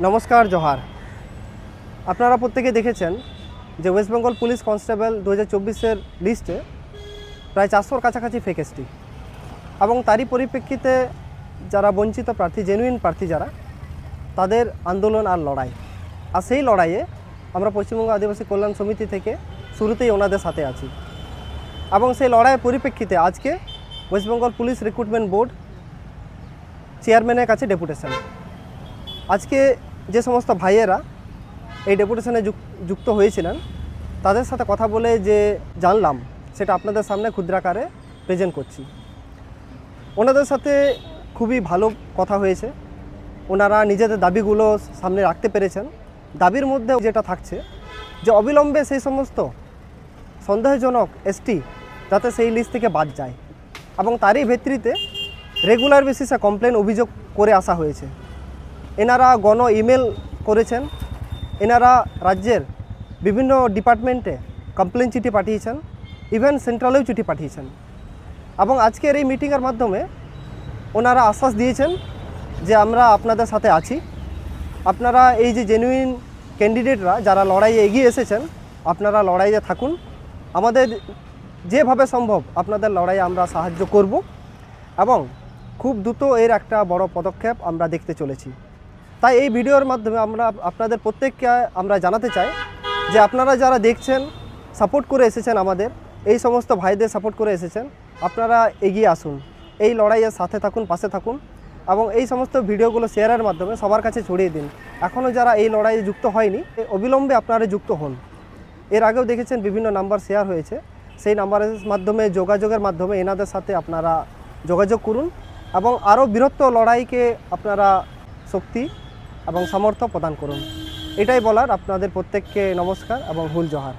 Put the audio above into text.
নমস্কার, জোহার। আপনারা প্রত্যেকে দেখেছেন যে ওয়েস্ট বেঙ্গল পুলিশ কনস্টেবল 2024-এর লিস্টে প্রায় 400-র কাছাকাছি ফেক এসটি, এবং তারই পরিপ্রেক্ষিতে যারা বঞ্চিত প্রার্থী, জেনুইন প্রার্থী যারা, তাদের আন্দোলন আর লড়াই। আর সেই লড়াইয়ে আমরা পশ্চিমবঙ্গ আদিবাসী কল্যাণ সমিতি থেকে শুরুতেই ওনাদের সাথে আছি, এবং সেই লড়াইয়ের পরিপ্রেক্ষিতে আজকে West Bengal police recruitment board চেয়ারম্যানের কাছে ডেপুটেশন। আজকে যে সমস্ত ভাইয়েরা এই ডেপুটেশনে যুক্ত হয়েছিলেন, তাদের সাথে কথা বলে যে জানলাম সেটা আপনাদের সামনে ক্ষুদ্রাকারে প্রেজেন্ট করছি। ওনাদের সাথে খুবই ভালো কথা হয়েছে। ওনারা নিজেদের দাবিগুলো সামনে রাখতে পেরেছেন। দাবির মধ্যে যেটা থাকছে যে অবিলম্বে সেই সমস্ত সন্দেহজনক এসটি যাতে সেই লিস্ট থেকে বাদ যায়, এবং তারই ভিত্তিতে রেগুলার বেসিসে কমপ্লেন অভিযোগ করে আসা হয়েছে। এনারা গণ ইমেল করেছেন, এনারা রাজ্যের বিভিন্ন ডিপার্টমেন্টে কমপ্লেন চিঠি পাঠিয়েছেন, ইভেন সেন্ট্রালেও চিঠি পাঠিয়েছেন। এবং আজকের এই মিটিংয়ের মাধ্যমে ওনারা আশ্বাস দিয়েছেন যে আমরা আপনাদের সাথে আছি। আপনারা এই যে জেনুইন ক্যান্ডিডেটরা যারা লড়াইয়ে এগিয়ে এসেছেন, আপনারা লড়াইয়ে থাকুন। আমাদের যেভাবে সম্ভব আপনাদের লড়াইয়ে আমরা সাহায্য করব, এবং খুব দ্রুত এর একটা বড় পদক্ষেপ আমরা দেখতে চলেছি। তাই এই ভিডিওর মাধ্যমে আমরা আপনাদের প্রত্যেককে আমরা জানাতে চাই যে আপনারা যারা দেখছেন, সাপোর্ট করে এসেছেন, আমাদের এই সমস্ত ভাইদের সাপোর্ট করে এসেছেন, আপনারা এগিয়ে আসুন, এই লড়াইয়ের সাথে থাকুন, পাশে থাকুন, এবং এই সমস্ত ভিডিওগুলো শেয়ারের মাধ্যমে সবার কাছে ছড়িয়ে দিন। এখনও যারা এই লড়াইয়ে যুক্ত হয়নি, অবিলম্বে আপনারা যুক্ত হন। এর আগেও দেখেছেন বিভিন্ন নাম্বার শেয়ার হয়েছে, সেই নাম্বারের মাধ্যমে যোগাযোগের মাধ্যমে এনাদের সাথে আপনারা যোগাযোগ করুন, এবং আরও বৃহত্তর লড়াইকে আপনারা শক্তি এবং সামর্থ্য প্রদান করুন। এটাই বলার। আপনাদের প্রত্যেককে নমস্কার এবং হুল জোহার।